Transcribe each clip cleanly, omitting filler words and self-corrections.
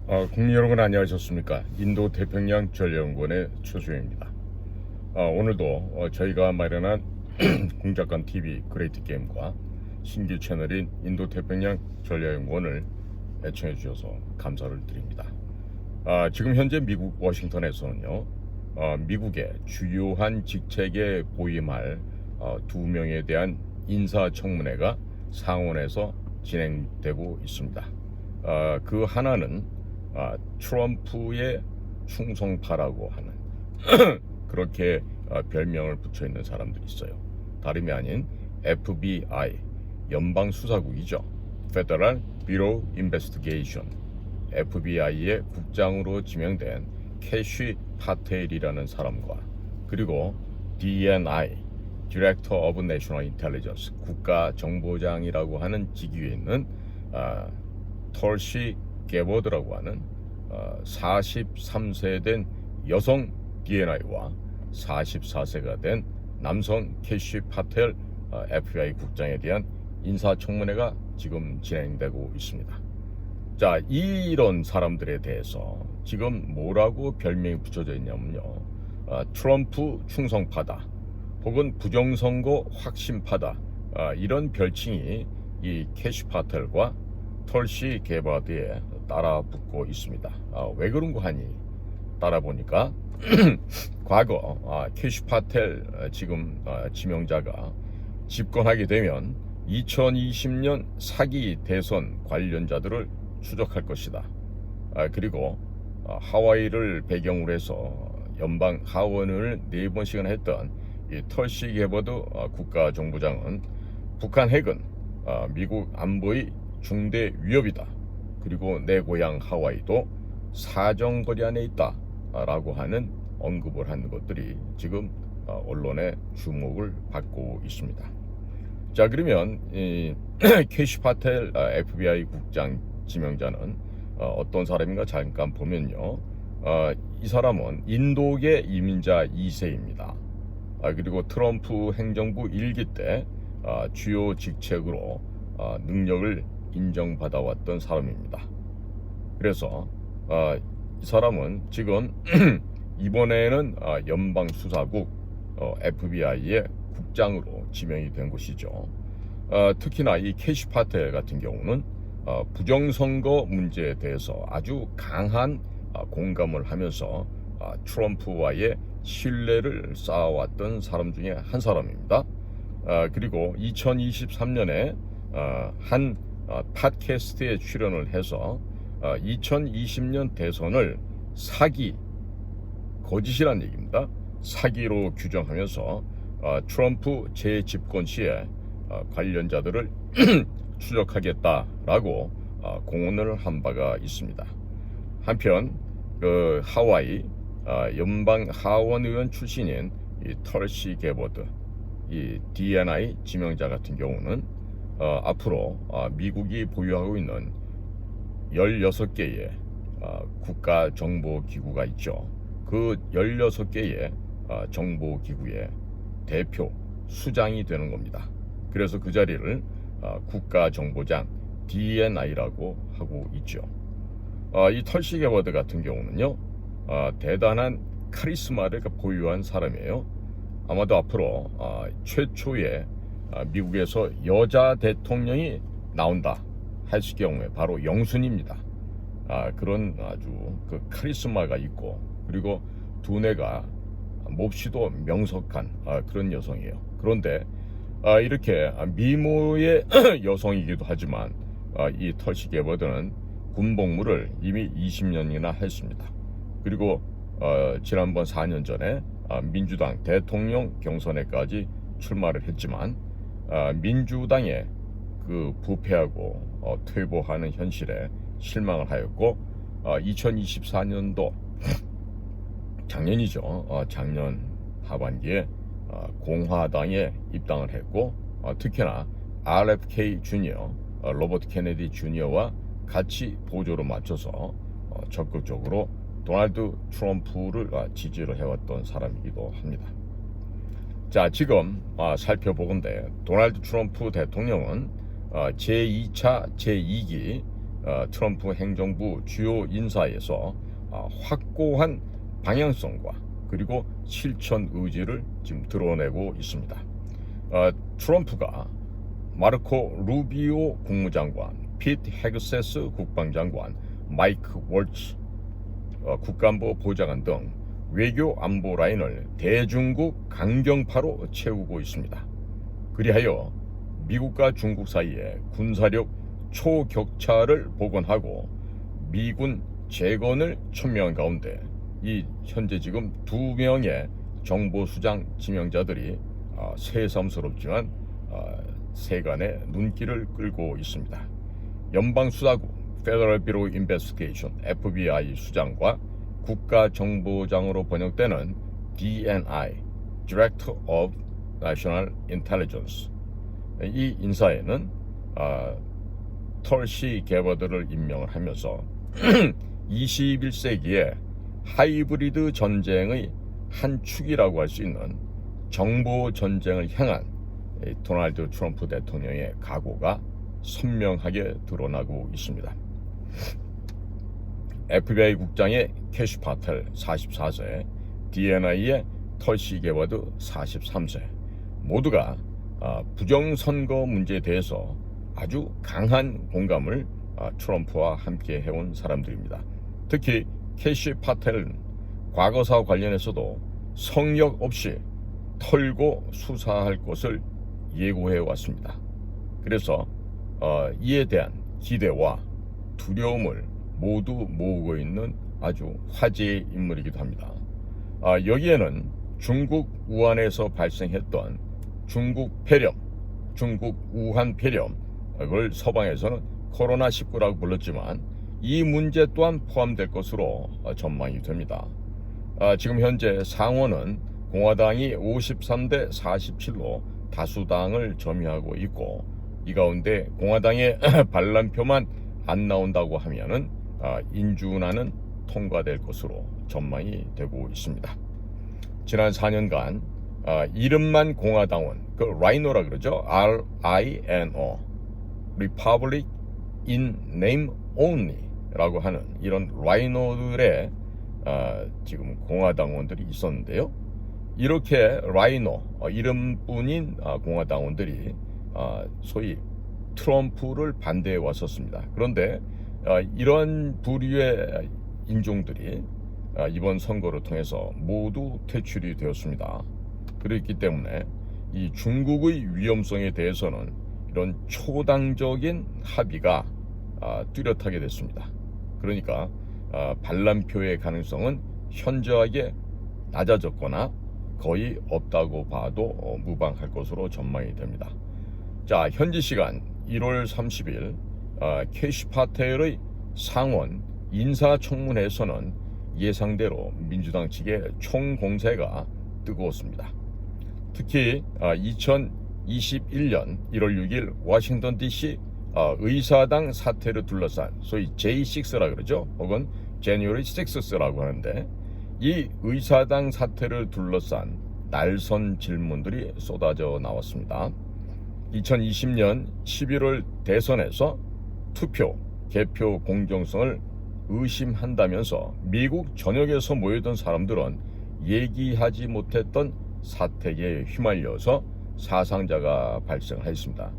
국민 여러분 안녕하셨습니까? 인도 태평양 전략연구원의 최수영입니다. 오늘도 저희가 마련한 공작관 TV 그레이트 게임과 신규 채널인 인도 태평양 전략연구원을 애청해 주셔서 감사를 드립니다. 지금 현재 미국 워싱턴에서는요, 미국의 주요한 직책에 보임할 2명에 대한 인사청문회가 상원에서 진행되고 있습니다. 그 하나는 트럼프의 충성파라고 하는 그렇게 별명을 붙여 있는 사람들이 있어요. 다름이 아닌 FBI 연방수사국이죠. Federal Bureau Investigation FBI의 국장으로 지명된 캐시 파텔이라는 사람과 그리고 DNI Director of National Intelligence 국가정보장이라고 하는 직위에 있는 털시 게버드라고 하는 43세 된 여성 DNI와 44세가 된 남성 캐시 파텔 FBI 국장에 대한 인사청문회가 지금 진행되고 있습니다. 자, 이런 사람들에 대해서 지금 뭐라고 별명이 붙여져 있냐면요, 트럼프 충성파다 혹은 부정선거 확신파다, 이런 별칭이 이 캐시 파텔과 털시 게바드에 따라붙고 있습니다. 왜 그런가 하니 따라 보니까 과거 캐시 파텔 지금 지명자가 집권하게 되면 2020년 사기 대선 관련자들을 추적할 것이다. 그리고 하와이를 배경으로 해서 연방 하원을 4번씩이나 했던 이 털시 게버드 국가정보장은 북한 핵은 미국 안보의 중대 위협이다. 그리고 내 고향 하와이도 사정거리 안에 있다 라고 하는 언급을 하는 것들이 지금 언론의 주목을 받고 있습니다. 자, 그러면 이 캐시 파텔 FBI 국장 지명자는 어떤 사람인가 잠깐 보면요, 이 사람은 인도계 이민자 2세입니다. 그리고 트럼프 행정부 1기 때 주요 직책으로 능력을 인정받아왔던 사람입니다. 그래서 이 사람은 지금 이번에는 연방수사국 FBI의 국장으로 지명이 된 것이죠. 특히나 이 캐시 파텔 같은 경우는 부정선거 문제에 대해서 아주 강한 공감을 하면서 트럼프와의 신뢰를 쌓아왔던 사람 중에 한 사람입니다. 그리고 2023년에 한 팟캐스트에 출연을 해서 2020년 대선을 사기, 거짓이란 얘기입니다. 사기로 규정하면서 트럼프 재집권 시에 관련자들을 추적하겠다라고 공언을 한 바가 있습니다. 한편 그 하와이 연방 하원 의원 출신인 이 털시 게버드, 이 DNI 지명자 같은 경우는 앞으로 미국이 보유하고 있는 16개의 국가정보기구가 있죠. 그 16개의 정보기구의 대표 수장이 되는 겁니다. 그래서 그 자리를 국가정보장 DNI라고 하고 있죠. 이 털시 게버드 같은 경우는요, 대단한 카리스마를 보유한 사람이에요. 아마도 앞으로 최초의 미국에서 여자 대통령이 나온다 했을 경우에 바로 영순입니다. 그런 아주 그 카리스마가 있고, 그리고 두뇌가 몹시도 명석한 그런 여성이에요. 그런데 이렇게 미모의 여성이기도 하지만 이 털시 게버드는 군복무를 이미 20년이나 했습니다. 그리고 지난번 4년 전에 민주당 대통령 경선에까지 출마를 했지만 민주당에 그 부패하고 퇴보하는 현실에 실망을 하였고, 2024년도 작년이죠. 작년 하반기에 공화당에 입당을 했고, 특히나 RFK 주니어, 로버트 케네디 주니어와 같이 보조로 맞춰서 적극적으로 도널드 트럼프를 지지를 해왔던 사람이기도 합니다. 자, 지금 살펴보건대 도널드 트럼프 대통령은 제2차 제2기 트럼프 행정부 주요 인사에서 확고한 방향성과 그리고 실천 의지를 지금 드러내고 있습니다. 트럼프가 마르코 루비오 국무장관, 피트 헤그세스 국방장관, 마이크 월츠 국가안보 보좌관 등 외교 안보 라인을 대중국 강경파로 채우고 있습니다. 그리하여 미국과 중국 사이에 군사력 초격차를 복원하고 미군 재건을 촉명한 가운데 이 현재 지금 2명의 정보수장 지명자들이 새삼스럽지만 세간의 눈길을 끌고 있습니다. 연방수사국 Federal Bureau of Investigation FBI 수장과 국가정보장으로 번역되는 DNI Director of National Intelligence 이 인사에는 털시 게버드를 임명을 하면서 21세기의 하이브리드 전쟁의 한 축이라고 할 수 있는 정보 전쟁을 향한 도널드 트럼프 대통령의 각오가 선명하게 드러나고 있습니다. FBI 국장의 캐시 파텔 44세, DNI의 털시 게버드 43세 모두가 부정선거 문제에 대해서 아주 강한 공감을 트럼프와 함께 해온 사람들입니다. 특히 캐시 파텔은 과거사와 관련해서도 성역 없이 털고 수사할 것을 예고해 왔습니다. 그래서 이에 대한 기대와 두려움을 모두 모으고 있는 아주 화제의 인물이기도 합니다. 여기에는 중국 우한에서 발생했던 중국 폐렴, 중국 우한 폐렴을 서방에서는 코로나19라고 불렀지만 이 문제 또한 포함될 것으로 전망이 됩니다. 지금 현재 상원은 공화당이 53대 47로 다수당을 점유하고 있고 이 가운데 공화당의 반란표만 안 나온다고 하면은 인준안은 통과될 것으로 전망이 되고 있습니다. 지난 4년간 이름만 공화당원, 그 라이노라 그러죠. RINO, Republic in Name Only라고 하는 이런 라이노들의 지금 공화당원들이 있었는데요. 이렇게 라이노 이름뿐인 공화당원들이 소위 트럼프를 반대해 왔었습니다. 그런데 이런 부류의 인종들이 이번 선거를 통해서 모두 퇴출이 되었습니다. 그렇기 때문에 이 중국의 위험성에 대해서는 이런 초당적인 합의가 뚜렷하게 됐습니다. 그러니까 반란표의 가능성은 현저하게 낮아졌거나 거의 없다고 봐도 무방할 것으로 전망이 됩니다. 자, 현지 시간 1월 30일 캐시 파텔의 상원 인사청문회에서는 예상대로 민주당 측의 총공세가 뜨거웠습니다. 특히 2021년 1월 6일 워싱턴 DC 의사당 사태를 둘러싼 소위 J6라 그러죠. 혹은 January 6th라고 하는데 이 의사당 사태를 둘러싼 날선 질문들이 쏟아져 나왔습니다. 2020년 11월 대선에서 투표, 개표 공정성을 의심한다면서 미국 전역에서 모여든 사람들은 얘기하지 못했던 사태에 휘말려서 사상자가 발생했습니다.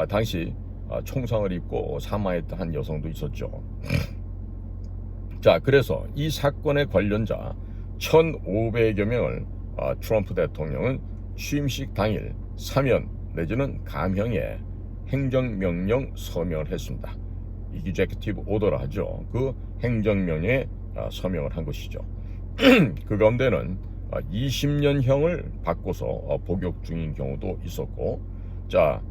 당시 총상을 입고 사망했던 한 여성도 있었죠. 자, 그래서 이 사건의 관련자 1,500여 명을 트럼프 대통령은 취임식 당일 사면 내지는 감형의 행정명령 서명을 했습니다. 이기제큐티브 오더라 하죠. 그 행정명령에 서명을 한 것이죠. 그 가운데는 20년형을 바꿔서 복역 중인 경우도 있었고, 자,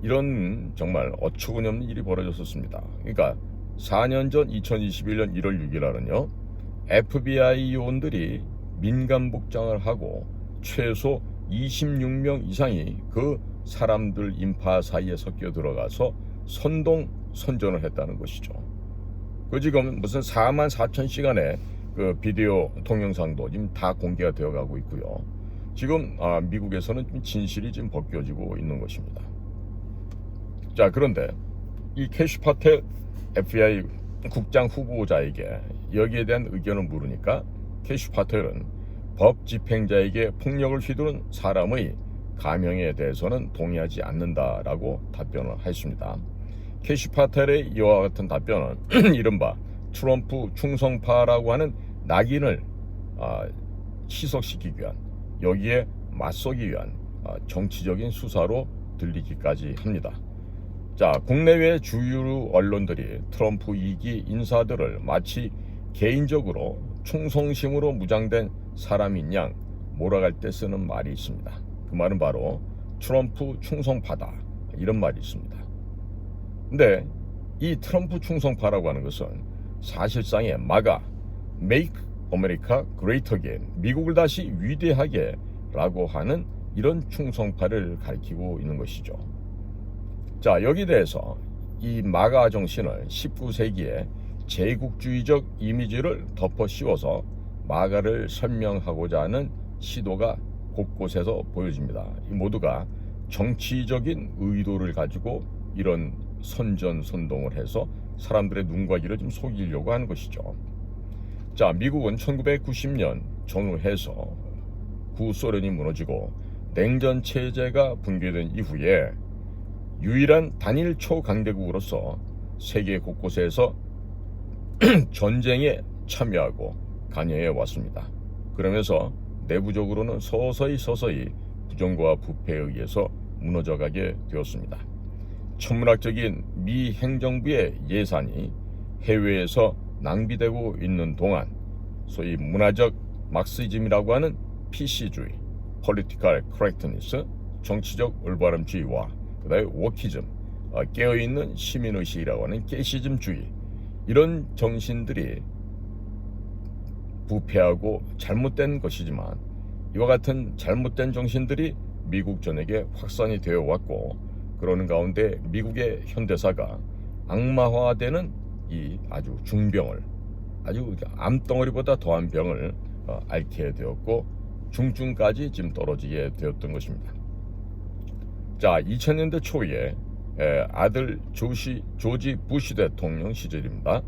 이런 정말 어처구니없는 일이 벌어졌었습니다. 그러니까 4년 전 2021년 1월 6일날은요 FBI 요원들이 민간 복장을 하고 최소 26명 이상이 그 사람들 인파 사이에 섞여 들어가서 선동 선전을 했다는 것이죠. 그 지금 무슨 44,000시간의 그 비디오 동영상도 지금 다 공개가 되어가고 있고요. 지금 미국에서는 진실이 지금 벗겨지고 있는 것입니다. 자, 그런데 이 캐시 파텔 FBI 국장 후보자에게 여기에 대한 의견을 물으니까 캐시 파텔은 법 집행자에게 폭력을 휘두른 사람의 감형에 대해서는 동의하지 않는다라고 답변을 했습니다. 캐시 파텔의 이와 같은 답변은 이른바 트럼프 충성파라고 하는 낙인을 희석시키기 위한, 여기에 맞서기 위한 정치적인 수사로 들리기까지 합니다. 자, 국내외 주요 언론들이 트럼프 2기 인사들을 마치 개인적으로 충성심으로 무장된 사람인 양 몰아갈 때 쓰는 말이 있습니다. 그 말은 바로 트럼프 충성파다, 이런 말이 있습니다. 근데 이 트럼프 충성파라고 하는 것은 사실상의 MAGA, Make America Great Again, 미국을 다시 위대하게 라고 하는 이런 충성파를 가리키고 있는 것이죠. 자, 여기 대해서 이 마가 정신을 19세기의 제국주의적 이미지를 덮어 씌워서 마가를 설명하고자 하는 시도가 곳곳에서 보여집니다. 이 모두가 정치적인 의도를 가지고 이런 선전선동을 해서 사람들의 눈과 귀를 좀 속이려고 하는 것이죠. 자, 미국은 1990년 전후해서 구소련이 무너지고 냉전 체제가 붕괴된 이후에 유일한 단일 초강대국으로서 세계 곳곳에서 전쟁에 참여하고 관여해 왔습니다. 그러면서 내부적으로는 서서히 부정과 부패에 의해서 무너져가게 되었습니다. 천문학적인 미 행정부의 예산이 해외에서 낭비되고 있는 동안 소위 문화적 막시즘이라고 하는 PC주의, Political Correctness, 정치적 올바름주의와 그다음에 워키즘, 깨어있는 시민의식이라고 하는 깨시즘주의, 이런 정신들이 부패하고 잘못된 것이지만 이와 같은 잘못된 정신들이 미국 전역에 확산이 되어 왔고, 그러는 가운데 미국의 현대사가 악마화되는 이 아주 중병을, 아주 암덩어리보다 더한 병을 앓게 되었고 중증까지 지금 떨어지게 되었던 것입니다. 자, 2000년대 초에 아들 조지 부시 대통령 시절입니다.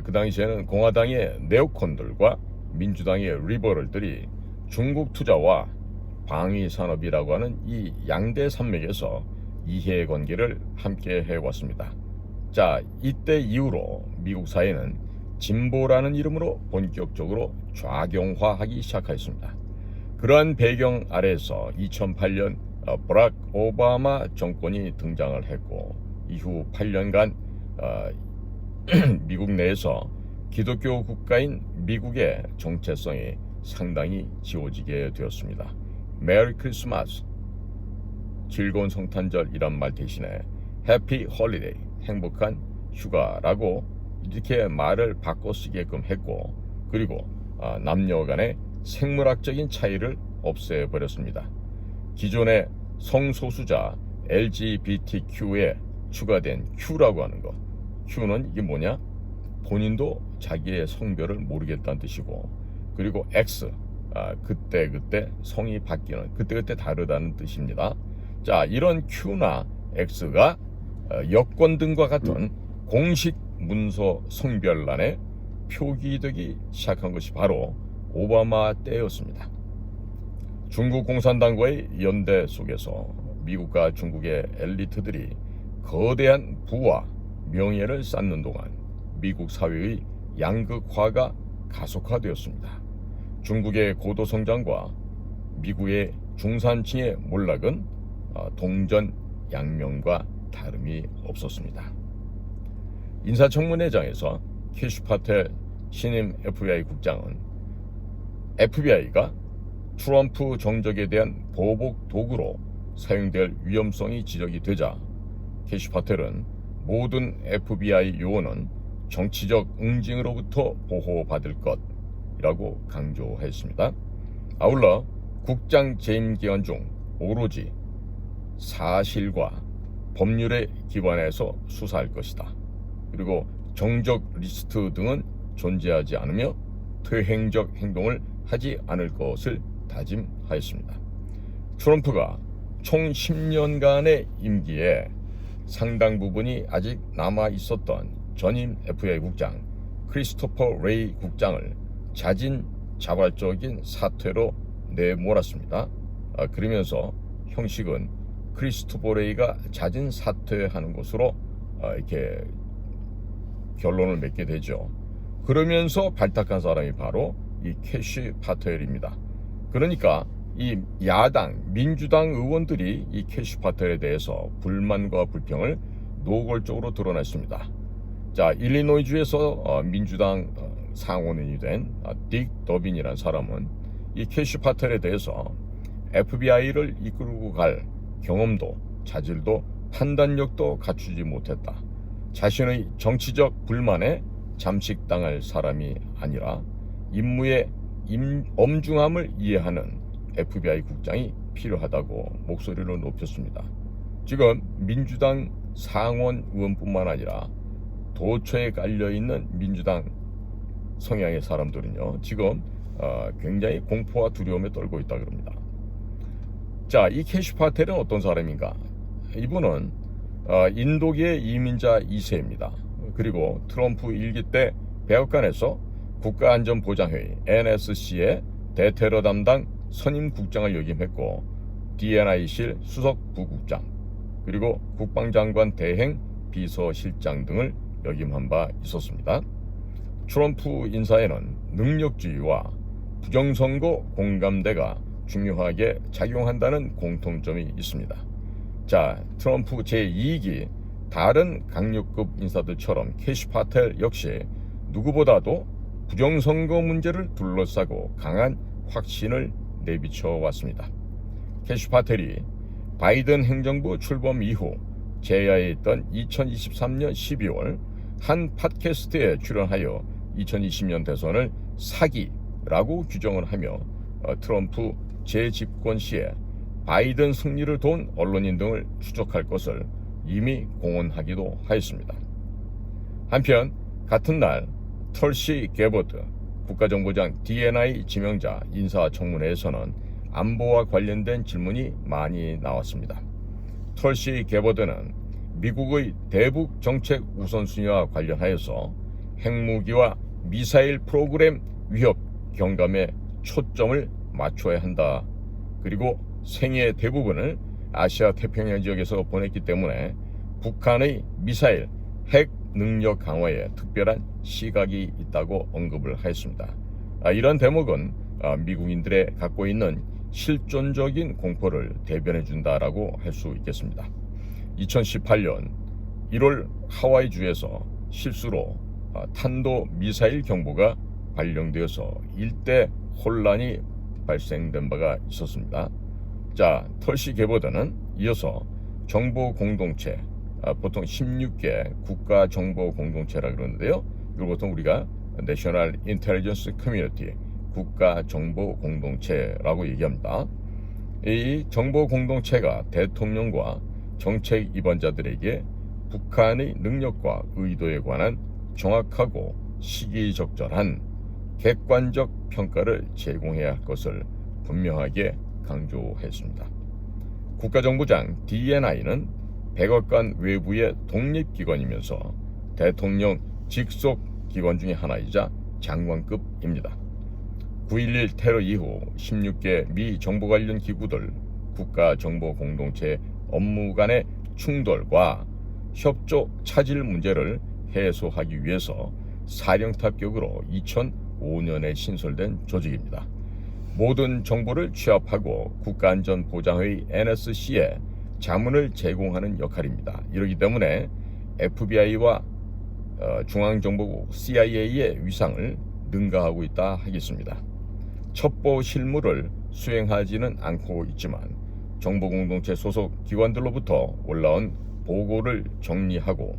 그 당시에는 공화당의 네오콘들과 민주당의 리버럴들이 중국 투자와 방위 산업이라고 하는 이 양대 산맥에서 이해관계를 함께 해왔습니다. 자, 이때 이후로 미국 사회는 진보라는 이름으로 본격적으로 좌경화하기 시작하였습니다. 그러한 배경 아래에서 2008년 버락 오바마 정권이 등장을 했고, 이후 8년간 미국 내에서 기독교 국가인 미국의 정체성이 상당히 지워지게 되었습니다. 메리 크리스마스, 즐거운 성탄절이란 말 대신에 해피 홀리데이, 행복한 휴가라고 이렇게 말을 바꿔 쓰게끔 했고, 그리고 남녀 간의 생물학적인 차이를 없애버렸습니다. 기존의 성소수자 LGBTQ에 추가된 Q라고 하는 것, Q는 이게 뭐냐? 본인도 자기의 성별을 모르겠다는 뜻이고, 그리고 X, 그때 성이 바뀌는, 그때 다르다는 뜻입니다. 자, 이런 Q나 X가 여권 등과 같은 공식 문서 성별란에 표기되기 시작한 것이 바로 오바마 때였습니다. 중국 공산당과의 연대 속에서 미국과 중국의 엘리트들이 거대한 부와 명예를 쌓는 동안 미국 사회의 양극화가 가속화되었습니다. 중국의 고도성장과 미국의 중산층의 몰락은 동전양면과 다름이 없었습니다. 인사청문회장에서 캐시 파텔 신임 FBI 국장은 FBI가 트럼프 정적에 대한 보복 도구로 사용될 위험성이 지적이 되자 캐시 파텔은 모든 FBI 요원은 정치적 응징으로부터 보호받을 것이라고 강조했습니다. 아울러 국장 재임 기간 중 오로지 사실과 법률에 기반해서 수사할 것이다. 그리고 정적 리스트 등은 존재하지 않으며 퇴행적 행동을 하지 않을 것을 다짐하였습니다. 트럼프가 총 10년간의 임기에 상당 부분이 아직 남아 있었던 전임 FBI 국장 크리스토퍼 레이 국장을 자진자발적인 사퇴로 내몰았습니다. 그러면서 형식은 크리스토퍼 레이가 자진 사퇴하는 것으로 이렇게 결론을 맺게 되죠. 그러면서 발탁한 사람이 바로 이 캐시 파텔입니다. 그러니까 이 야당 민주당 의원들이 이 캐시 파텔에 대해서 불만과 불평을 노골적으로 드러냈습니다. 자, 일리노이주에서 민주당 상원의원이 된 딕 더빈이라는 사람은 이 캐시 파텔에 대해서 FBI를 이끌고 갈 경험도 자질도 판단력도 갖추지 못했다. 자신의 정치적 불만에 잠식당할 사람이 아니라 임무의 엄중함을 이해하는 FBI 국장이 필요하다고 목소리를 높였습니다. 지금 민주당 상원 의원뿐만 아니라 도처에 깔려있는 민주당 성향의 사람들은요, 지금 굉장히 공포와 두려움에 떨고 있다 그럽니다. 자, 이 캐시 파텔은 어떤 사람인가? 이분은 인도계 이민자 2세입니다. 그리고 트럼프 일기 때 백악관에서 국가안전보장회의 NSC의 대테러 담당 선임 국장을 역임했고 DNI실 수석 부국장 그리고 국방장관 대행 비서실장 등을 역임한 바 있었습니다. 트럼프 인사에는 능력주의와 부정선거 공감대가 중요하게 작용한다는 공통점이 있습니다. 자, 트럼프 제2기 다른 강력급 인사들처럼 캐시 파텔 역시 누구보다도 부정선거 문제를 둘러싸고 강한 확신을 내비쳐 왔습니다. 캐시 파텔이 바이든 행정부 출범 이후 제야에 있던 2023년 12월 한 팟캐스트에 출연하여 2020년 대선을 사기라고 규정을 하며 트럼프 재집권 시에 바이든 승리를 도운 언론인 등을 추적할 것을 이미 공언하기도 하였습니다. 한편 같은 날 털시 게버드 국가정보장 DNI 지명자 인사청문회에서는 안보와 관련된 질문이 많이 나왔습니다. 털시 게버드는 미국의 대북 정책 우선순위와 관련하여서 핵무기와 미사일 프로그램 위협 경감에 초점을 맞춰야 한다. 그리고 생애 대부분을 아시아 태평양 지역에서 보냈기 때문에 북한의 미사일, 핵 능력 강화에 특별한 시각이 있다고 언급을 하였습니다. 이런 대목은 미국인들의 갖고 있는 실존적인 공포를 대변해 준다라고 할 수 있겠습니다. 2018년 1월 하와이주에서 실수로 탄도 미사일 경보가 발령되어서 일대 혼란이 발생된 바가 있었습니다. 자, 털시 게버드는 이어서 정보 공동체, 보통 16개 국가 정보 공동체라 그러는데요. 이걸 보통 우리가 National Intelligence Community, 국가 정보 공동체라고 얘기합니다. 이 정보 공동체가 대통령과 정책 입원자들에게 북한의 능력과 의도에 관한 정확하고 시기적절한 객관적 평가를 제공해야 할 것을 분명하게 강조했습니다. 국가정보장 DNI는 백악관 외부의 독립기관이면서 대통령 직속 기관 중의 하나이자 장관급입니다. 9.11 테러 이후 16개 미 정보 관련 기구들 국가정보공동체 업무 간의 충돌과 협조 차질 문제를 해소하기 위해서 사령탑격으로 2005년에 신설된 조직입니다. 모든 정보를 취합하고 국가안전보장회의 NSC에 자문을 제공하는 역할입니다. 이러기 때문에 FBI와 중앙정보국 CIA의 위상을 능가하고 있다 하겠습니다. 첩보 실무를 수행하지는 않고 있지만 정보공동체 소속 기관들로부터 올라온 보고를 정리하고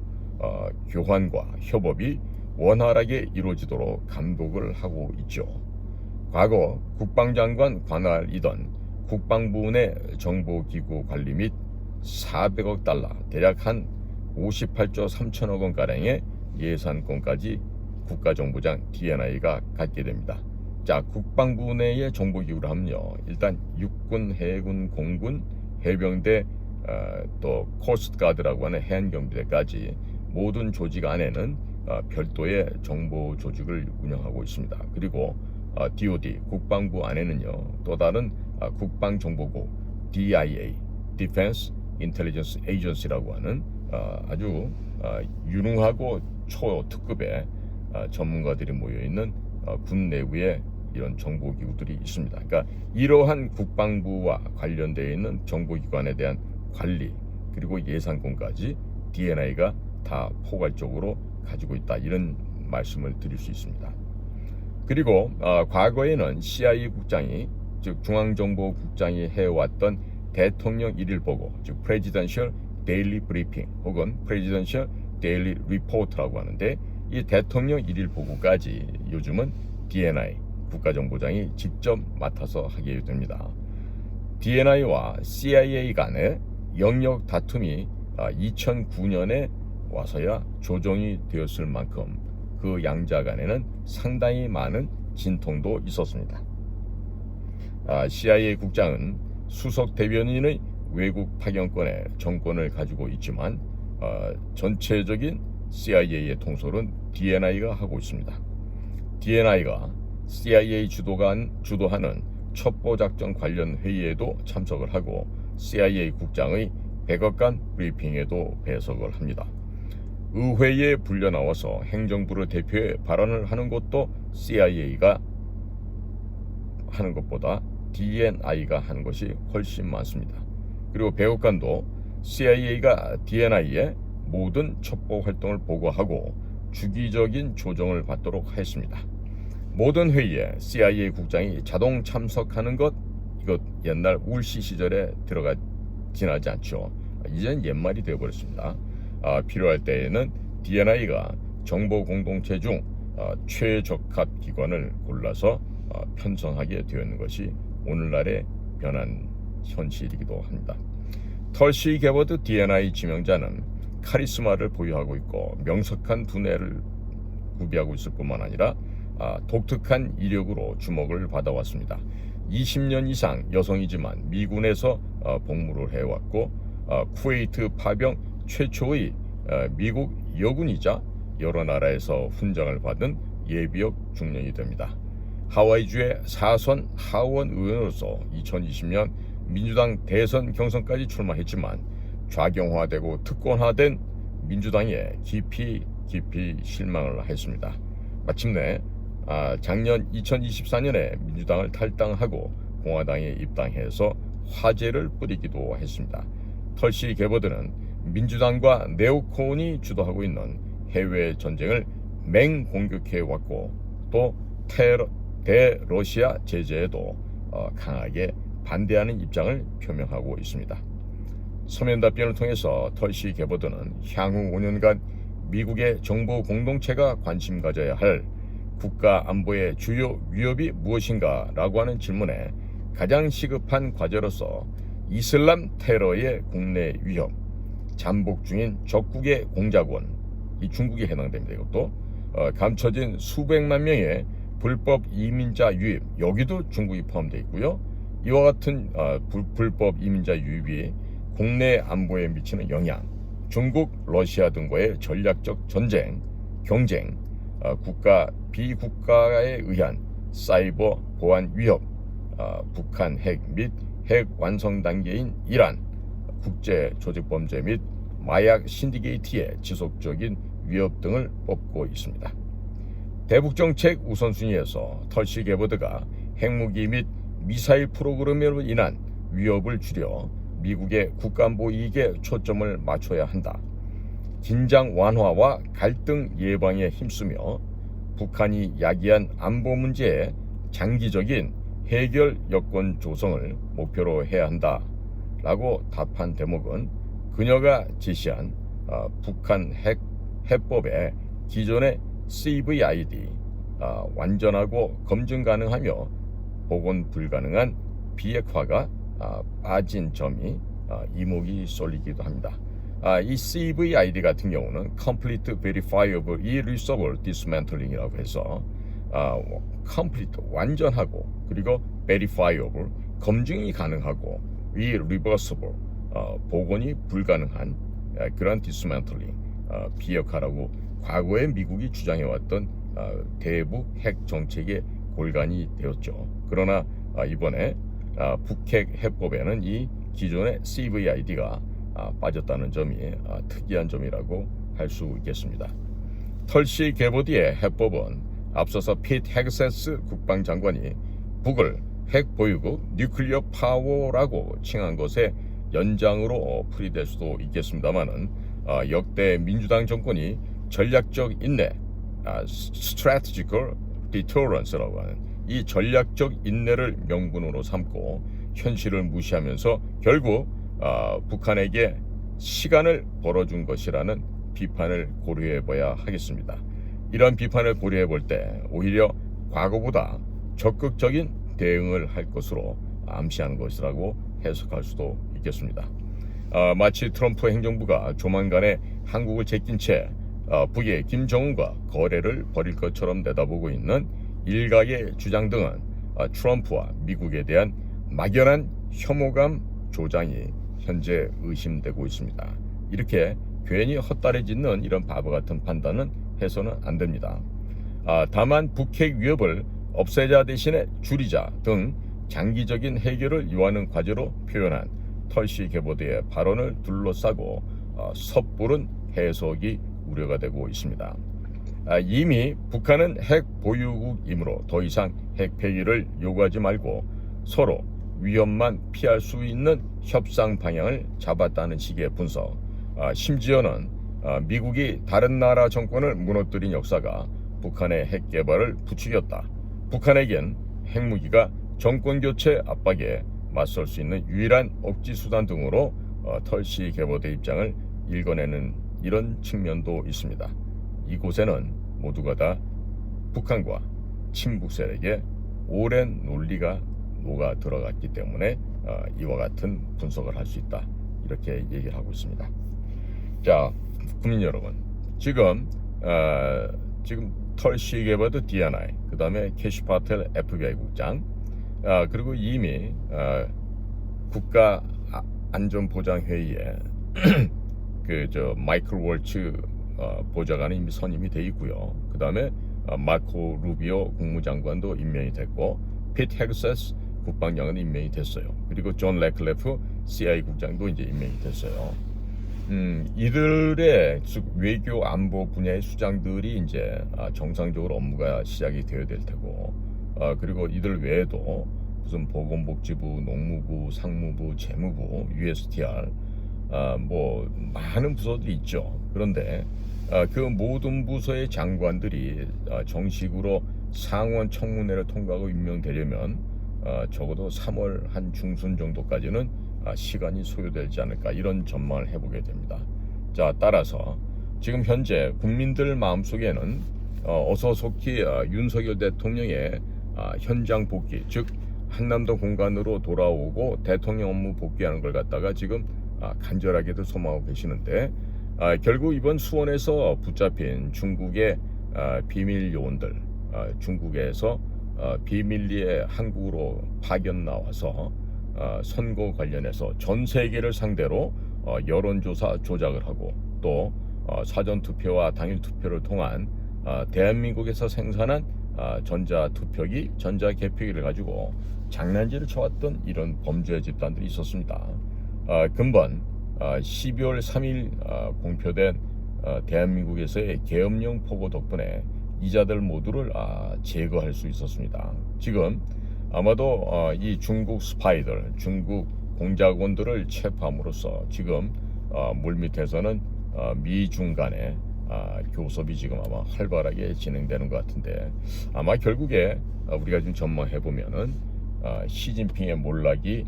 교환과 협업이 원활하게 이루어지도록 감독을 하고 있죠. 과거 국방장관 관할이던 국방부 내 정보기구 관리 및 400억 달러, 대략 한 58조 3천억 원가량의 예산권까지 국가정보장 DNI가 갖게 됩니다. 자, 국방부 내의 정보기구를 하면요, 일단 육군, 해군, 공군, 해병대, 또 코스트가드라고 하는 해안경비대까지 모든 조직 안에는 별도의 정보 조직을 운영하고 있습니다. 그리고 DoD 국방부 안에는요 또 다른 국방정보국 DIA Defense Intelligence Agency라고 하는 아주 유능하고 초특급의 전문가들이 모여 있는 군 내부의 이런 정보기구들이 있습니다. 그러니까 이러한 국방부와 관련되어 있는 정보기관에 대한 관리 그리고 예산권까지 DNI가 다 포괄적으로 가지고 있다 이런 말씀을 드릴 수 있습니다. 그리고 과거에는 CIA 국장이 즉 중앙정보국장이 해왔던 대통령 일일 보고 즉 Presidential Daily Briefing 혹은 Presidential Daily Report라고 하는데 이 대통령 일일 보고까지 요즘은 DNI 국가정보장이 직접 맡아서 하게 됩니다. DNI와 CIA 간의 영역 다툼이 2009년에 와서야 조정이 되었을 만큼 그 양자 간에는 상당히 많은 진통도 있었습니다. CIA 국장은 수석 대변인의 외국 파견권에 정권을 가지고 있지만 전체적인 CIA의 통솔은 DNI가 하고 있습니다. DNI가 CIA 주도하는 첩보작전 관련 회의에도 참석을 하고 CIA 국장의 백악관 브리핑에도 배석을 합니다. 의회에 불려 나와서 행정부를 대표해 발언을 하는 것도 CIA가 하는 것보다 DNI가 하는 것이 훨씬 많습니다. 그리고 백악관도 CIA가 DNI의 모든 첩보 활동을 보고하고 주기적인 조정을 받도록 했습니다. 모든 회의에 CIA 국장이 자동 참석하는 것 이것 옛날 울시 시절에 지나지 않죠. 이젠 옛말이 되어버렸습니다. 필요할 때에는 DNI가 정보 공동체 중 최적합 기관을 골라서 편성하게 되었는 것이 오늘날의 변한 현실이기도 합니다. 털시 게버드 DNI 지명자는 카리스마를 보유하고 있고 명석한 두뇌를 구비하고 있을 뿐만 아니라 독특한 이력으로 주목을 받아왔습니다. 20년 이상 여성이지만 미군에서 복무를 해왔고 쿠웨이트 파병 최초의 미국 여군이자 여러 나라에서 훈장을 받은 예비역 중령이 됩니다. 하와이주의 사선 하원 의원으로서 2020년 민주당 대선 경선까지 출마했지만 좌경화되고 특권화된 민주당에 깊이 실망을 했습니다. 마침내 작년 2024년에 민주당을 탈당하고 공화당에 입당해서 화제를 뿌리기도 했습니다. 털시 게버드는 민주당과 네오콘이 주도하고 있는 해외 전쟁을 맹공격해 왔고 또 대러시아 제재에도 강하게 반대하는 입장을 표명하고 있습니다. 서면 답변을 통해서 털시 게버드는 향후 5년간 미국의 정보 공동체가 관심 가져야 할 국가 안보의 주요 위협이 무엇인가 라고 하는 질문에 가장 시급한 과제로서 이슬람 테러의 국내 위협, 잠복 중인 적국의 공작원, 이 중국에 해당됩니다. 이것도 감춰진 수백만 명의 불법 이민자 유입, 여기도 중국이 포함되어 있고요. 이와 같은 불법 이민자 유입이 국내 안보에 미치는 영향, 중국, 러시아 등과의 전략적 전쟁, 경쟁, 국가, 비국가에 의한 사이버 보안 위협, 북한 핵 및 핵 완성 단계인 이란, 국제 조직 범죄 및 마약 신디게이트의 지속적인 위협 등을 뽑고 있습니다. 대북정책 우선순위에서 털시 게버드가 핵무기 및 미사일 프로그램으로 인한 위협을 줄여 미국의 국가안보 이익에 초점을 맞춰야 한다. 긴장 완화와 갈등 예방에 힘쓰며 북한이 야기한 안보 문제의 장기적인 해결 여건 조성을 목표로 해야 한다. 라고 답한 대목은 그녀가 제시한 북한 해법의 기존의 CVID 완전하고 검증 가능하며 복원 불가능한 비핵화가 빠진 점이 이목이 쏠리기도 합니다. 이 CVID 같은 경우는 Complete Verifiable Irreversible Dismantling이라고 해서 complete 완전하고 그리고 verifiable 검증이 가능하고 irreversible 복원이 불가능한 그런 디스맨틀링, 비핵화라고 과거에 미국이 주장해왔던 대북 핵 정책의 골간이 되었죠. 그러나 이번에 북핵 해법에는 이 기존의 CVID가 빠졌다는 점이 특이한 점이라고 할 수 있겠습니다. 털시 개보디의 해법은 앞서서 피트 헤그세스 국방장관이 북을 핵 보유국 뉴클리어 파워라고 칭한 것의 연장으로 풀이될 수도 있겠습니다만은 역대 민주당 정권이 전략적 인내, strategical deterrence라고 하는 이 전략적 인내를 명분으로 삼고 현실을 무시하면서 결국 북한에게 시간을 벌어준 것이라는 비판을 고려해봐야 하겠습니다. 이런 비판을 고려해볼 때 오히려 과거보다 적극적인 대응을 할 것으로 암시하는 것이라고 해석할 수도 있겠습니다. 마치 트럼프 행정부가 조만간에 한국을 제낀 채 북의 김정은과 거래를 벌일 것처럼 내다보고 있는 일각의 주장 등은 트럼프와 미국에 대한 막연한 혐오감 조장이 현재 의심되고 있습니다. 이렇게 괜히 헛다리 짚는 이런 바보 같은 판단은 해서는 안 됩니다. 다만 북핵 위협을 없애자 대신에 줄이자 등 장기적인 해결을 요하는 과제로 표현한 털시 개보드의 발언을 둘러싸고 섣부른 해석이 우려가 되고 있습니다. 이미 북한은 핵 보유국이므로 더 이상 핵 폐기를 요구하지 말고 서로 위협만 피할 수 있는 협상 방향을 잡았다는 식의 분석. 심지어는 미국이 다른 나라 정권을 무너뜨린 역사가 북한의 핵 개발을 부추겼다. 북한에겐 핵무기가 정권 교체 압박에 맞설 수 있는 유일한 억지 수단 등으로 털시 개보드 입장을 읽어내는 이런 측면도 있습니다. 이곳에는 모두가 다 북한과 친북 세력의 오랜 논리가 녹아 들어갔기 때문에 이와 같은 분석을 할 수 있다. 이렇게 얘기를 하고 있습니다. 자, 국민 여러분, 지금 털시 개보드 DNI, 그 다음에 캐시 파텔 FBI 국장, 그리고 이미 국가안전보장회의에 마이클 월츠 보좌관이 이미 선임이 돼 있고요. 그 다음에 마코 루비오 국무장관도 임명이 됐고, 피트 헤그세스 국방장관은 임명이 됐어요. 그리고 존 레클레프 CIA 국장도 이제 임명이 됐어요. 이들의 즉 외교 안보 분야의 수장들이 이제 정상적으로 업무가 시작이 되어야 될 테고, 그리고 이들 외에도 무슨 보건복지부, 농무부, 상무부, 재무부, USTR, 뭐 많은 부서들이 있죠. 그런데 그 모든 부서의 장관들이 정식으로 상원 청문회를 통과하고 임명되려면 적어도 3월 한 중순 정도까지는 시간이 소요되지 않을까, 이런 전망을 해보게 됩니다. 자, 따라서 지금 현재 국민들 마음속에는 어서 속히 윤석열 대통령의 현장 복귀, 즉 한남도 공간으로 돌아오고 대통령 업무 복귀하는 걸 갖다가 지금 간절하게도 소망하고 계시는데, 결국 이번 수원에서 붙잡힌 중국의 비밀 요원들, 중국에서 비밀리에 한국으로 파견 나와서 선거 관련해서 전 세계를 상대로 여론조사 조작을 하고 또 사전투표와 당일투표를 통한 대한민국에서 생산한 전자투표기, 전자개표기를 가지고 장난질을 쳐왔던 이런 범죄 집단들이 있었습니다. 근본 12월 3일 공표된 대한민국에서의 계엄령 포고 덕분에 이자들 모두를 제거할 수 있었습니다. 지금 아마도 이 중국 스파이들, 중국 공작원들을 체포함으로써 지금 물밑에서는 미중 간의 교섭이 지금 아마 활발하게 진행되는 것 같은데, 아마 결국에 우리가 지금 전망해 보면은 시진핑의 몰락이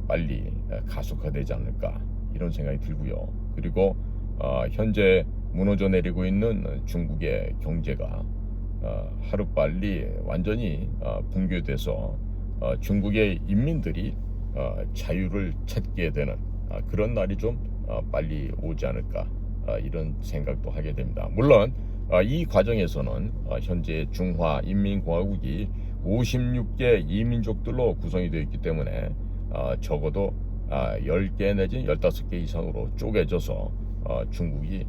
빨리 가속화되지 않을까, 이런 생각이 들고요. 그리고 현재 무너져 내리고 있는 중국의 경제가 하루빨리 완전히 붕괴돼서 중국의 인민들이 자유를 찾게 되는 그런 날이 좀 빨리 오지 않을까, 이런 생각도 하게 됩니다. 물론 이 과정에서는 현재 중화인민공화국이 56개 이민족들로 구성이 되어 있기 때문에 적어도 10개 내지 15개 이상으로 쪼개져서 중국이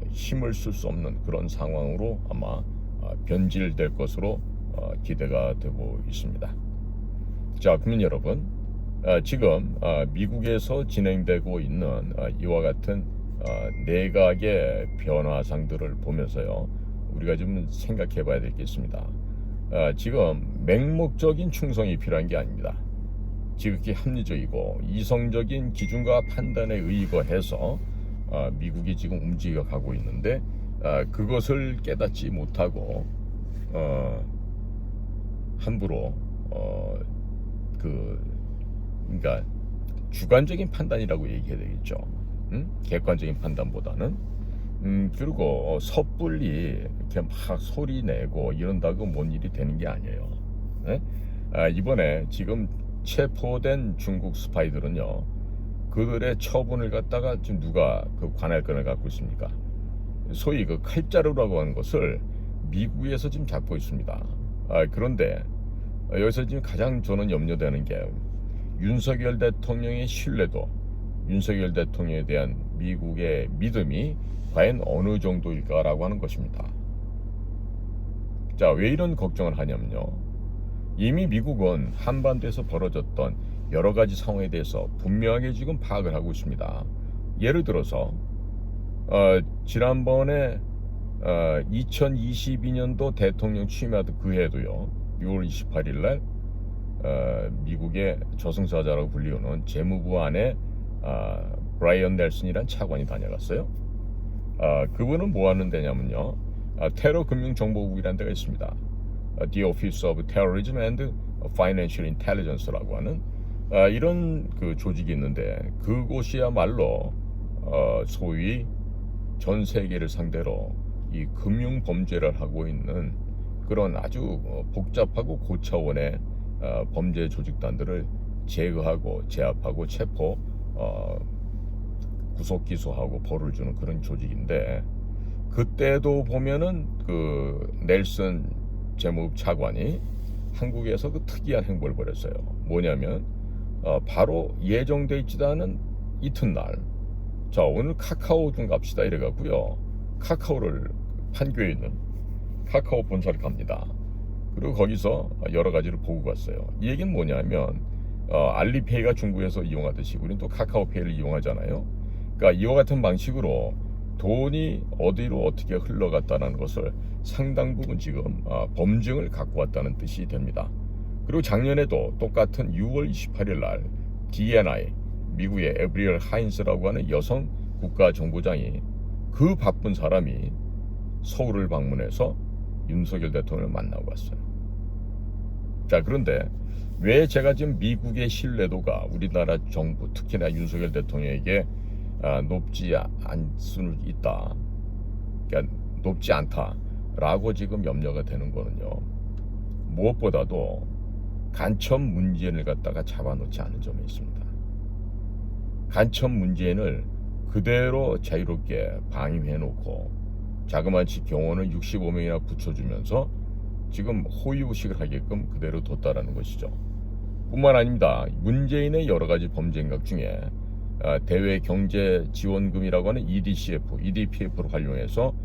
힘을 쓸 수 없는 그런 상황으로 아마 변질될 것으로 기대가 되고 있습니다. 자, 국민 여러분, 지금 미국에서 진행되고 있는 이와 같은 내각의 변화상들을 보면서요, 우리가 좀 생각해 봐야 되겠습니다. 지금 맹목적인 충성이 필요한 게 아닙니다. 지극히 합리적이고 이성적인 기준과 판단에 의거해서 미국이 지금 움직여가고 있는데 그것을 깨닫지 못하고 함부로 그러니까 주관적인 판단이라고 얘기해야 되겠죠. 객관적인 판단보다는 그리고 섣불리 이렇게 막 소리 내고 이런다고 뭔 일이 되는 게 아니에요. 네? 이번에 지금 체포된 중국 스파이들은요, 그들의 처분을 갖다가 지금 누가 그 관할권을 갖고 있습니까? 소위 그 칼자루라고 하는 것을 미국에서 지금 잡고 있습니다. 그런데 여기서 지금 가장 저는 염려되는 게 윤석열 대통령의 신뢰도, 윤석열 대통령에 대한 미국의 믿음이 과연 어느 정도일까라고 하는 것입니다. 자, 왜 이런 걱정을 하냐면요, 이미 미국은 한반도에서 벌어졌던 여러 가지 상황에 대해서 분명하게 지금 파악을 하고 있습니다. 예를 들어서 지난번에 2022년도 대통령 취임하던 그 해도요, 6월 28일 날 미국의 저승사자라고 불리우는 재무부 안에 브라이언 넬슨이란 차관이 다녀갔어요. 그분은 뭐 하는 데냐면요, 테러 금융정보국이라는 데가 있습니다. The Office of Terrorism and Financial Intelligence라고 하는 이런 그 조직이 있는데, 그곳이야말로 소위 전 세계를 상대로 이 금융 범죄를 하고 있는 그런 아주 복잡하고 고차원의 범죄 조직단들을 제거하고 제압하고 체포, 구속 기소하고 벌을 주는 그런 조직인데, 그때도 보면은 그 넬슨 재무부 차관이 한국에서 그 특이한 행보를 벌였어요. 뭐냐면 바로 예정돼 있지도 않은 이튿날, 자, 오늘 카카오 좀 갑시다 이래갖고요, 카카오를 판교에 있는 카카오 본사를 갑니다. 그리고 거기서 여러 가지를 보고 갔어요. 이 얘기는 뭐냐면 알리페이가 중국에서 이용하듯이 우리는 또 카카오페이를 이용하잖아요. 그러니까 이와 같은 방식으로 돈이 어디로 어떻게 흘러갔다는 것을 상당 부분 지금 범증을 갖고 왔다는 뜻이 됩니다. 그리고 작년에도 똑같은 6월 28일 날 DNI, 미국의 에브리얼 하인스라고 하는 여성 국가정보장이, 그 바쁜 사람이 서울을 방문해서 윤석열 대통령을 만나고 왔어요. 자, 그런데 왜 제가 지금 미국의 신뢰도가 우리나라 정부, 특히나 윤석열 대통령에게 높지 않을 수 있다, 그러니까 높지 않다라고 지금 염려가 되는 거는요, 무엇보다도 간첩 문재인을 갖다가 잡아놓지 않은 점에 있습니다. 간첩 문재인을 그대로 자유롭게 방임해놓고 자그마치 경호원을 65명이나 붙여주면서 지금 호위무식을 하게끔 그대로 뒀다라는 것이죠. 뿐만 아닙니다. 문재인의 여러 가지 범죄 행각 중에 대외 경제 지원금이라고 하는 EDPF를 활용해서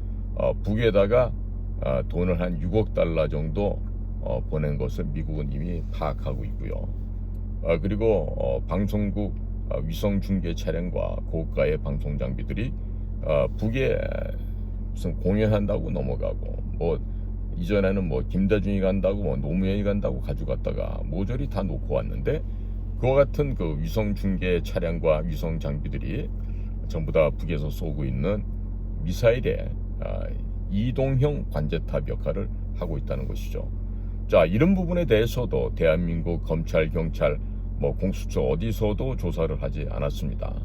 북에다가 돈을 한 6억 달러 정도 보낸 것을 미국은 이미 파악하고 있고요. 그리고 방송국 위성 중계 차량과 고가의 방송 장비들이 북에 무슨 공연한다고 넘어가고, 뭐 이전에는 뭐 김대중이 간다고 뭐 노무현이 간다고 가져갔다가 모조리 다 놓고 왔는데, 그와 같은 그 위성 중계 차량과 위성 장비들이 전부 다 북에서 쏘고 있는 미사일의 이동형 관제탑 역할을 하고 있다는 것이죠. 자, 이런 부분에 대해서도 대한민국 검찰, 경찰, 뭐 공수처 어디서도 조사를 하지 않았습니다.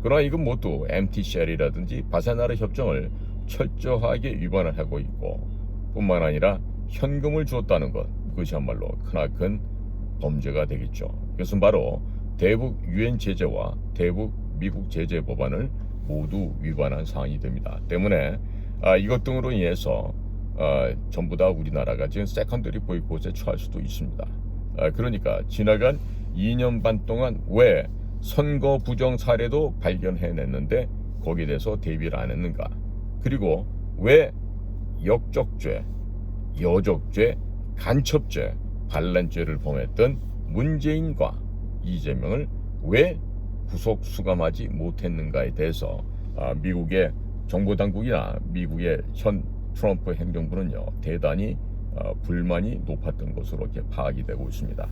그러나 이건 모두 MTCL이라든지 바세나르 협정을 철저하게 위반을 하고 있고, 뿐만 아니라 현금을 주었다는 것, 그것이야말로 크나큰 범죄가 되겠죠. 이것은 바로 대북 유엔 제재와 대북 미국 제재 법안을 모두 위반한 사항이 됩니다. 때문에 이것 등으로 인해서 전부 다 우리나라가 지금 세컨더리 보이콧에 처할 수도 있습니다. 그러니까 지나간 2년 반 동안 왜 선거 부정 사례도 발견해냈는데 거기에 대해서 대비를 안 했는가? 그리고 왜 역적죄, 여적죄, 간첩죄, 반란죄를 범했던 문재인과 이재명을 왜 구속 수감하지 못했는가에 대해서 미국의 정보당국이나 미국의 현 트럼프 행정부는요 대단히 불만이 높았던 것으로 이렇게 파악이 되고 있습니다.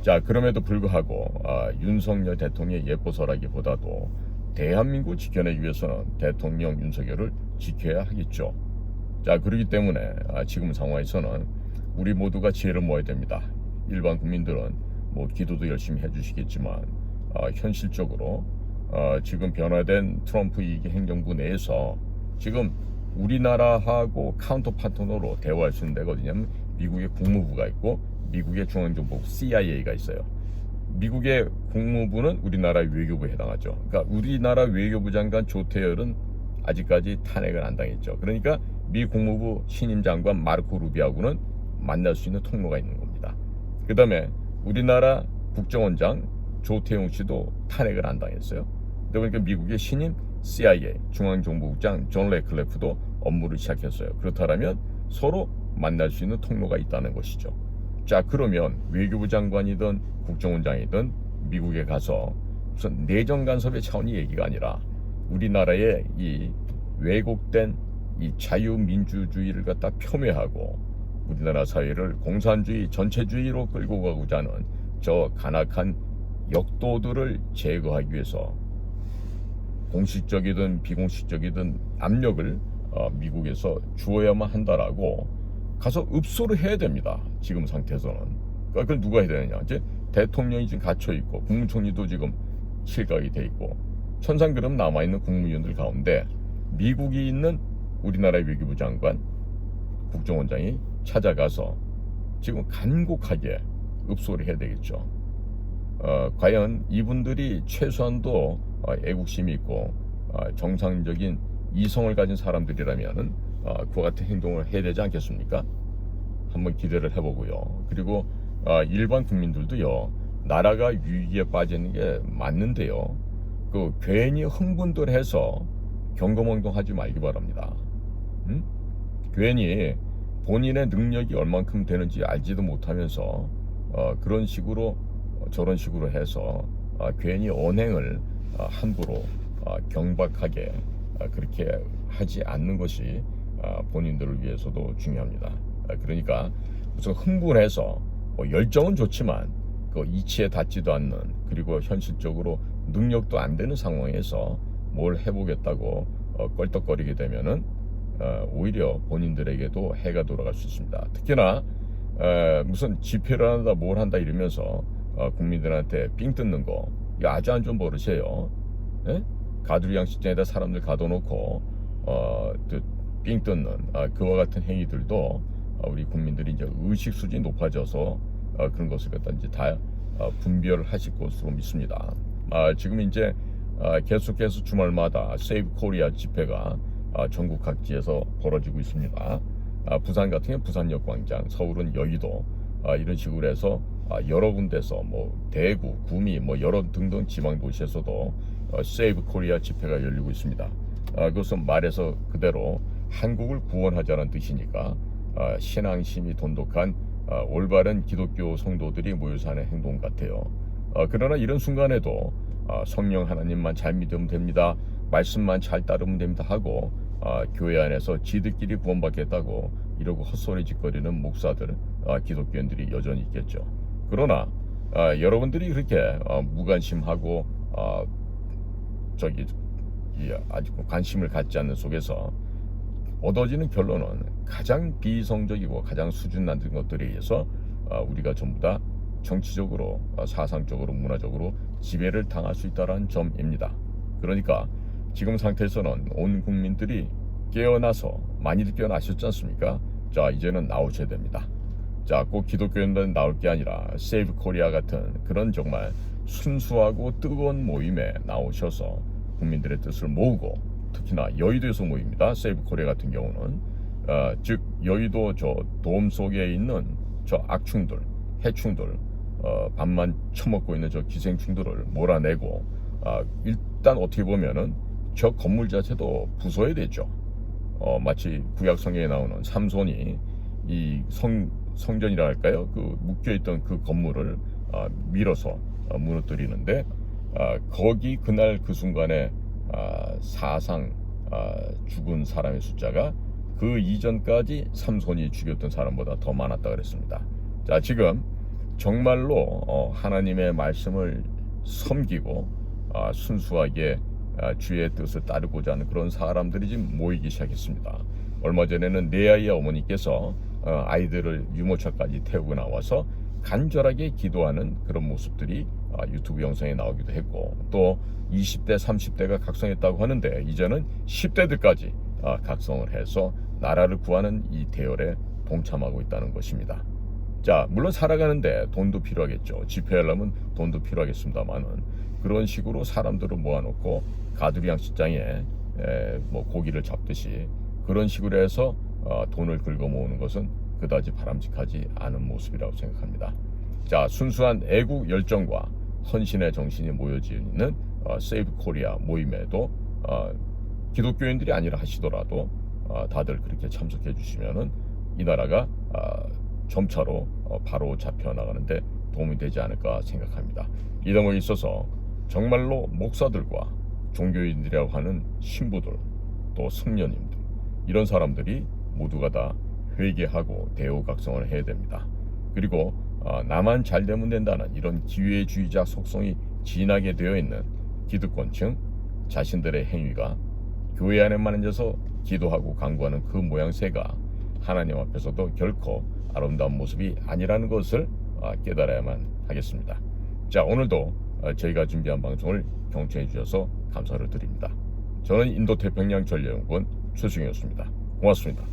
자, 그럼에도 불구하고 윤석열 대통령의 예뻐서라기보다도 대한민국 지켜내기 위해서는 대통령 윤석열을 지켜야 하겠죠. 자, 그렇기 때문에 지금 상황에서는 우리 모두가 지혜를 모아야 됩니다. 일반 국민들은 뭐 기도도 열심히 해주시겠지만 현실적으로 지금 변화된 트럼프 2기 행정부 내에서 지금 우리나라하고 카운터 파트너로 대화할 수 있는 데가 어디냐면 미국의 국무부가 있고 미국의 중앙정보국 CIA가 있어요. 미국의 국무부는 우리나라 외교부에 해당하죠. 그러니까 우리나라 외교부 장관 조태열은 아직까지 탄핵을 안 당했죠. 그러니까 미 국무부 신임 장관 마르코 루비아하고는 만날 수 있는 통로가 있는 겁니다. 그 다음에 우리나라 국정원장 조태용 씨도 탄핵을 안 당했어요. 그러니까 미국의 신임 CIA 중앙정보국장 존 레클레프도 업무를 시작했어요. 그렇다면 서로 만날 수 있는 통로가 있다는 것이죠. 자, 그러면 외교부 장관이든 국정원장이든 미국에 가서 무슨 내정 간섭의 차원의 얘기가 아니라 우리나라의 이 왜곡된 이 자유민주주의를 갖다 폄훼하고 우리나라 사회를 공산주의 전체주의로 끌고 가고자 하는 저 간악한 역도들을 제거하기 위해서 공식적이든 비공식적이든 압력을 미국에서 주어야만 한다라고 가서 읍소를 해야 됩니다. 지금 상태에서는. 그러니까 그걸 누가 해야 되느냐? 이제 대통령이 지금 갇혀 있고 국무총리도 지금 실각이 돼 있고 천상그름 남아 있는 국무위원들 가운데 미국이 있는 우리나라 외교부 장관, 국정원장이 찾아가서 지금 간곡하게 읍소를 해야 되겠죠. 과연 이분들이 최소한도 애국심이 있고 정상적인 이성을 가진 사람들이라면 그와 같은 행동을 해야 되지 않겠습니까? 한번 기대를 해보고요. 그리고 일반 국민들도요, 나라가 위기에 빠지는 게 맞는데요, 그 괜히 흥분들해서 경거망동하지 말기 바랍니다. 괜히 본인의 능력이 얼만큼 되는지 알지도 못하면서 그런 식으로 저런 식으로 해서 괜히 언행을 함부로 경박하게 그렇게 하지 않는 것이 본인들을 위해서도 중요합니다. 그러니까 무슨 흥분해서 열정은 좋지만 그 이치에 닿지도 않는, 그리고 현실적으로 능력도 안 되는 상황에서 뭘 해보겠다고 껄떡거리게 되면은 오히려 본인들에게도 해가 돌아갈 수 있습니다. 특히나 무슨 집회를 한다 뭘 한다 이러면서 국민들한테 삥 뜯는 거, 이거 아주 안 좋은 버릇이에요. 예? 가두리 양식장에다 사람들 가둬놓고 삥 뜯는 그와 같은 행위들도 우리 국민들이 이제 의식 수준이 높아져서 그런 것을 갖다 이제 다 분별을 하실 것으로 믿습니다. 지금 이제 계속해서 주말마다 세이브 코리아 집회가 전국 각지에서 벌어지고 있습니다. 부산 같은 경우는 부산역 광장, 서울은 여의도, 이런 식으로 해서 여러 군데서 뭐 대구, 구미, 뭐 여러 등등 지방 도시에서도 세이브 코리아 집회가 열리고 있습니다. 그것은 말해서 그대로 한국을 구원하자는 뜻이니까 신앙심이 돈독한 올바른 기독교 성도들이 모여서 하는 행동 같아요. 그러나 이런 순간에도 성령 하나님만 잘 믿으면 됩니다, 말씀만 잘 따르면 됩니다 하고 교회 안에서 지들끼리 구원받겠다고 이러고 헛소리 짓거리는 목사들, 기독교인들이 여전히 있겠죠. 그러나 여러분들이 그렇게 무관심하고 아주 관심을 갖지 않는 속에서 얻어지는 결론은 가장 비이성적이고 가장 수준 낮은 것들에 의해서 우리가 전부 다 정치적으로, 사상적으로, 문화적으로 지배를 당할 수 있다는 점입니다. 그러니까 지금 상태에서는 온 국민들이 깨어나서, 많이들 깨어나셨지 않습니까? 자, 이제는 나오셔야 됩니다. 자, 꼭 기독교인들은 나올 게 아니라 세이브 코리아 같은 그런 정말 순수하고 뜨거운 모임에 나오셔서 국민들의 뜻을 모으고, 특히나 여의도에서 모입니다. 세이브 코리아 같은 경우는 즉 여의도 저 돔 속에 있는 저 악충들, 해충들, 밥만 처먹고 있는 저 기생충들을 몰아내고 일단 어떻게 보면은 저 건물 자체도 부숴야 되죠. 마치 구약 성경에 나오는 삼손이 이 성전이라 할까요? 그 묶여있던 그 건물을 밀어서 무너뜨리는데 거기 그날 그 순간에 사상 죽은 사람의 숫자가 그 이전까지 삼손이 죽였던 사람보다 더 많았다 그랬습니다. 자, 지금 정말로 하나님의 말씀을 섬기고 순수하게 주의 뜻을 따르고자 하는 그런 사람들이 지금 모이기 시작했습니다. 얼마 전에는 네 아이의 어머니께서 아이들을 유모차까지 태우고 나와서 간절하게 기도하는 그런 모습들이 유튜브 영상에 나오기도 했고, 또 20대 30대가 각성했다고 하는데 이제는 10대들까지 각성을 해서 나라를 구하는 이 대열에 동참하고 있다는 것입니다. 자, 물론 살아가는데 돈도 필요하겠죠. 집회하려면 돈도 필요하겠습니다만은 그런 식으로 사람들을 모아놓고 가두리 양식장에 뭐 고기를 잡듯이 그런 식으로 해서 돈을 긁어 모으는 것은 그다지 바람직하지 않은 모습이라고 생각합니다. 자, 순수한 애국 열정과 헌신의 정신이 모여져 있는 세이브 코리아 모임에도 기독교인들이 아니라 하시더라도 다들 그렇게 참석해 주시면은 이 나라가 점차로 바로 잡혀 나가는데 도움이 되지 않을까 생각합니다. 이 대목에 있어서 정말로 목사들과 종교인들이라고 하는 신부들, 또 성녀님들, 이런 사람들이 모두가 다 회개하고 대우각성을 해야 됩니다. 그리고 나만 잘 되면 된다는 이런 기회주의자 속성이 진하게 되어 있는 기득권층 자신들의 행위가 교회 안에만 앉아서 기도하고 간구하는 그 모양새가 하나님 앞에서도 결코 아름다운 모습이 아니라는 것을 깨달아야만 하겠습니다. 자, 오늘도 저희가 준비한 방송을 경청해 주셔서 감사를 드립니다. 저는 인도태평양 전략연구원 최승희였습니다. 고맙습니다.